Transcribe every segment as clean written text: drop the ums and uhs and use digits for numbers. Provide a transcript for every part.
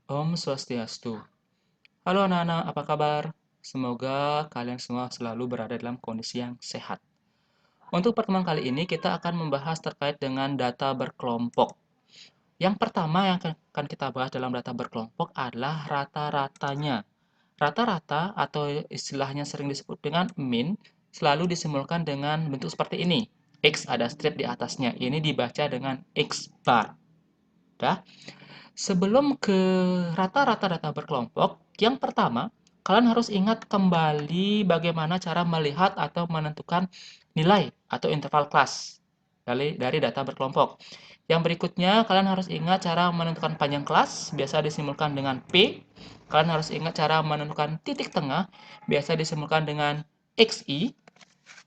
Om Swastiastu. Halo anak-anak, apa kabar? Semoga kalian semua selalu berada dalam kondisi yang sehat. Untuk pertemuan kali ini kita akan membahas terkait dengan data berkelompok. Yang pertama yang akan kita bahas dalam data berkelompok adalah rata-ratanya. Rata-rata atau istilahnya sering disebut dengan mean selalu disimbolkan dengan bentuk seperti ini. X ada strip di atasnya. Ini dibaca dengan X bar. Dah. Sebelum ke rata-rata data berkelompok, yang pertama, kalian harus ingat kembali bagaimana cara melihat atau menentukan nilai atau interval kelas dari data berkelompok. Yang berikutnya, kalian harus ingat cara menentukan panjang kelas, biasa disimbolkan dengan P. Kalian harus ingat cara menentukan titik tengah, biasa disimbolkan dengan XI.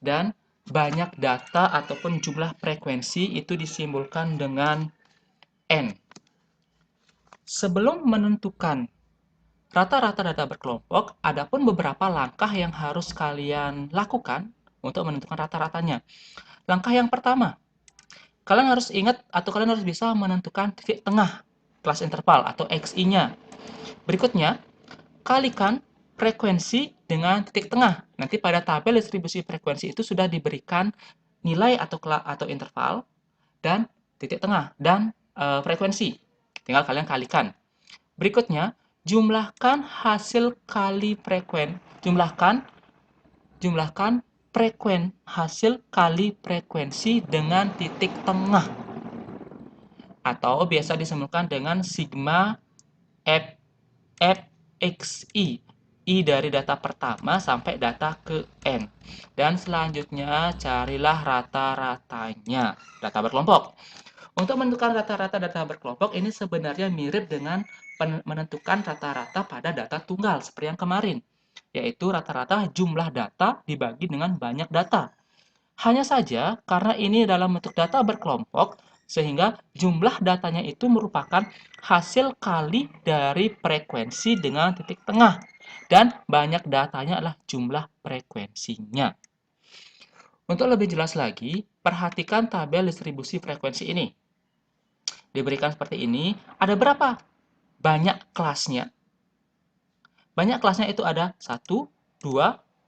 Dan banyak data ataupun jumlah frekuensi itu disimbolkan dengan N. Sebelum menentukan rata-rata data berkelompok, ada pun beberapa langkah yang harus kalian lakukan untuk menentukan rata-ratanya. Langkah yang pertama, kalian harus ingat atau kalian harus bisa menentukan titik tengah kelas interval atau XI-nya. Berikutnya, kalikan frekuensi dengan titik tengah. Nanti pada tabel distribusi frekuensi itu sudah diberikan nilai atau interval dan titik tengah dan frekuensi. Tinggal kalian kalikan. Berikutnya, jumlahkan hasil kali jumlahkan hasil kali frekuensi dengan titik tengah atau biasa disebutkan dengan sigma f fxi. I dari data pertama sampai data ke n. Dan selanjutnya carilah rata-ratanya, data berkelompok. Untuk menentukan rata-rata data berkelompok ini sebenarnya mirip dengan menentukan rata-rata pada data tunggal seperti yang kemarin, yaitu rata-rata jumlah data dibagi dengan banyak data. Hanya saja karena ini dalam bentuk data berkelompok, sehingga jumlah datanya itu merupakan hasil kali dari frekuensi dengan titik tengah. Dan banyak datanya adalah jumlah frekuensinya. Untuk lebih jelas lagi, perhatikan tabel distribusi frekuensi ini. Diberikan seperti ini, ada berapa banyak kelasnya? Banyak kelasnya itu ada 1, 2,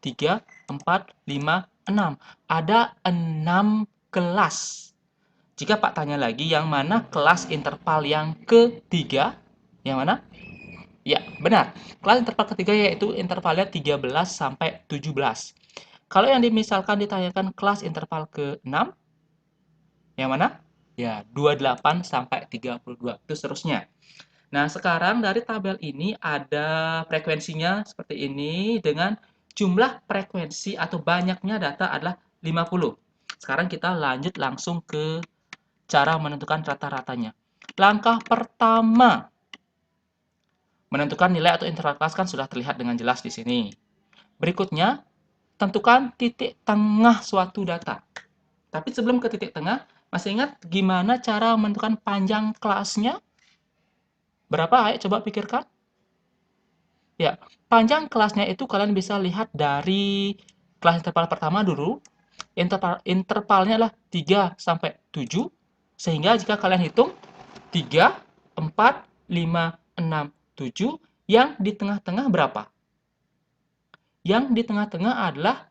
3, 4, 5, 6. Ada 6 kelas. Jika Pak tanya lagi, yang mana kelas interval yang ketiga? Yang mana? Ya, benar. Kelas interval ketiga yaitu intervalnya 13 sampai 17. Kalau yang misalkan ditanyakan kelas interval ke-6, yang mana? Ya, 28 sampai 32. Itu seterusnya. Nah, sekarang dari tabel ini ada frekuensinya seperti ini dengan jumlah frekuensi atau banyaknya data adalah 50. Sekarang kita lanjut langsung ke cara menentukan rata-ratanya. Langkah pertama, menentukan nilai atau interval kelas kan sudah terlihat dengan jelas di sini. Berikutnya, tentukan titik tengah suatu data. Tapi sebelum ke titik tengah, masih ingat gimana cara menentukan panjang kelasnya? Berapa? Ayo coba pikirkan. Ya, panjang kelasnya itu kalian bisa lihat dari kelas interval pertama dulu. Intervalnya adalah 3 sampai 7. Sehingga jika kalian hitung 3, 4, 5, 6, 7, yang di tengah-tengah berapa? Yang di tengah-tengah adalah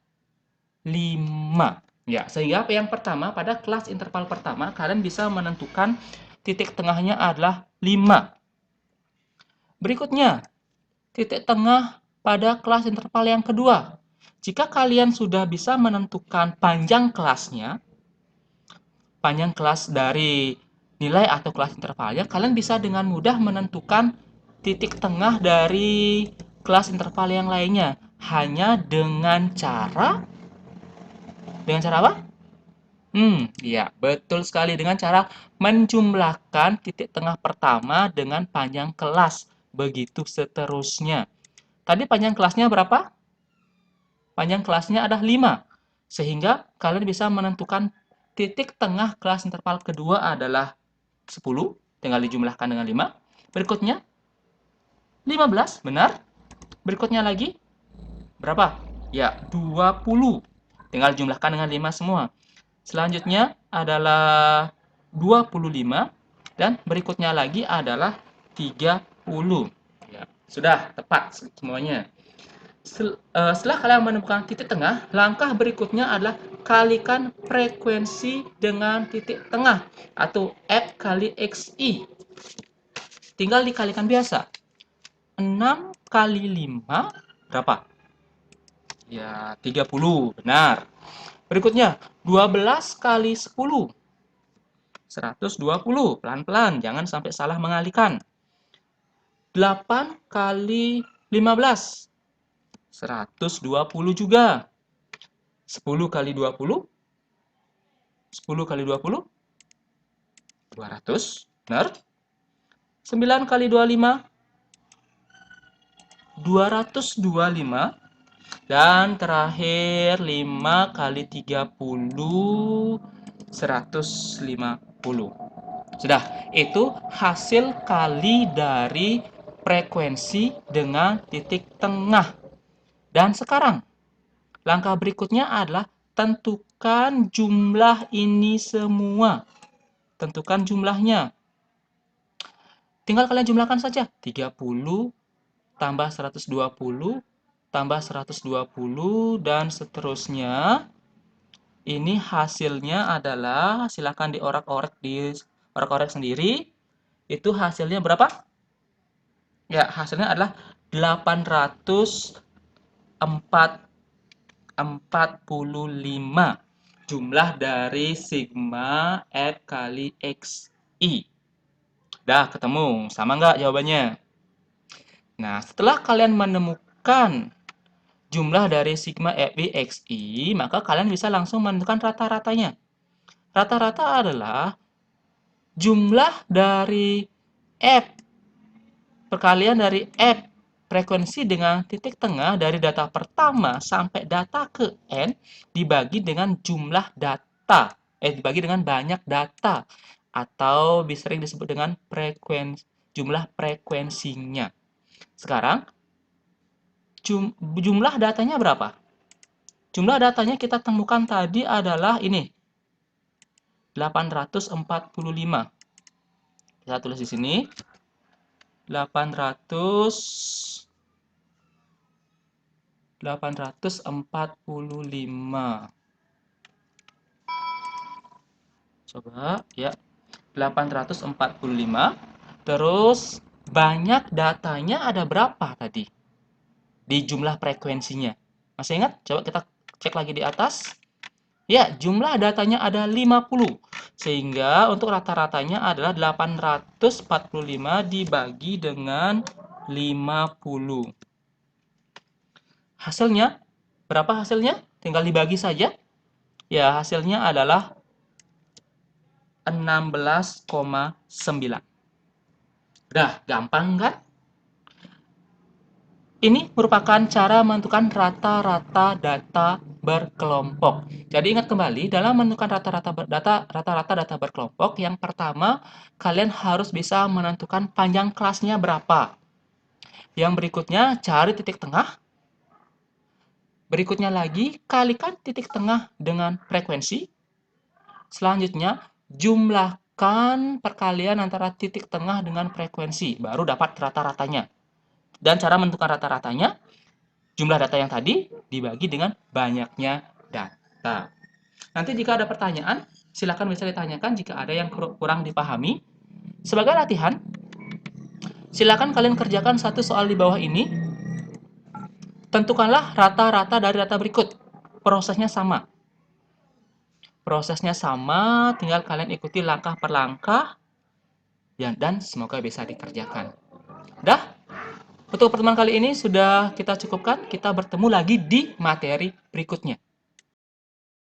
5. Ya, sehingga yang pertama pada kelas interval pertama kalian bisa menentukan titik tengahnya adalah 5. Berikutnya, titik tengah pada kelas interval yang kedua. Jika kalian sudah bisa menentukan panjang kelasnya, panjang kelas dari nilai atau kelas intervalnya, kalian bisa dengan mudah menentukan titik tengah dari kelas interval yang lainnya. Hanya dengan cara apa? Ya, betul sekali dengan cara menjumlahkan titik tengah pertama dengan panjang kelas. Begitu seterusnya. Tadi panjang kelasnya berapa? Panjang kelasnya ada 5. Sehingga kalian bisa menentukan titik tengah kelas interval kedua adalah 10. Tinggal dijumlahkan dengan 5. Berikutnya 15, benar. Berikutnya lagi berapa? Ya, 20. Tinggal jumlahkan dengan 5 semua. Selanjutnya adalah 25 dan berikutnya lagi adalah 30. Ya, sudah tepat semuanya. Setelah kalian menemukan titik tengah, langkah berikutnya adalah kalikan frekuensi dengan titik tengah atau F kali XI. Tinggal dikalikan biasa. 6 kali 5 berapa? Ya, 30. Benar. Berikutnya, 12 kali 10. 120. Pelan-pelan, jangan sampai salah mengalihkan. 8 kali 15. 120 juga. 10 kali 20. 10 kali 20. 200. Benar. 9 kali 25. 225. Dan terakhir 5 kali 30. 150. Sudah, itu hasil kali dari frekuensi dengan titik tengah. Dan sekarang, langkah berikutnya adalah tentukan jumlah ini semua. Tentukan jumlahnya. Tinggal kalian jumlahkan saja. 30 tambah 120 tambah 120 dan seterusnya. Ini hasilnya adalah, silakan diorek-orek sendiri. Itu hasilnya berapa? Ya, hasilnya adalah 845 jumlah dari sigma F kali XI. Dah ketemu, sama nggak jawabannya? Nah, setelah kalian menemukan jumlah dari sigma FI XI, maka kalian bisa langsung menentukan rata-ratanya. Rata-rata adalah jumlah dari F perkalian dari F frekuensi dengan titik tengah dari data pertama sampai data ke N dibagi dengan jumlah data. Dibagi dengan banyak data. Atau sering disebut dengan jumlah frekuensinya. Sekarang, jumlah datanya berapa? Jumlah datanya kita temukan tadi adalah ini. 845. Kita tulis di sini. 845. Coba ya. 845. Terus banyak datanya ada berapa tadi? Di jumlah frekuensinya. Masih ingat? Coba kita cek lagi di atas. Ya, jumlah datanya ada 50. Sehingga untuk rata-ratanya adalah 845 dibagi dengan 50. Hasilnya, berapa hasilnya? Tinggal dibagi saja. Ya, hasilnya adalah 16,9. Udah, gampang kan? Ini merupakan cara menentukan rata-rata data berkelompok. Jadi ingat kembali, dalam menentukan rata-rata data berkelompok, yang pertama kalian harus bisa menentukan panjang kelasnya berapa. Yang berikutnya cari titik tengah. Berikutnya lagi kalikan titik tengah dengan frekuensi. Selanjutnya jumlahkan perkalian antara titik tengah dengan frekuensi, baru dapat rata-ratanya. Dan cara menentukan rata-ratanya, jumlah data yang tadi dibagi dengan banyaknya data. Nanti jika ada pertanyaan, silakan bisa ditanyakan jika ada yang kurang dipahami. Sebagai latihan, silakan kalian kerjakan satu soal di bawah ini. Tentukanlah rata-rata dari data berikut. Prosesnya sama. Tinggal kalian ikuti langkah per langkah. Dan semoga bisa dikerjakan. Dah? Untuk pertemuan kali ini sudah kita cukupkan. Kita bertemu lagi di materi berikutnya.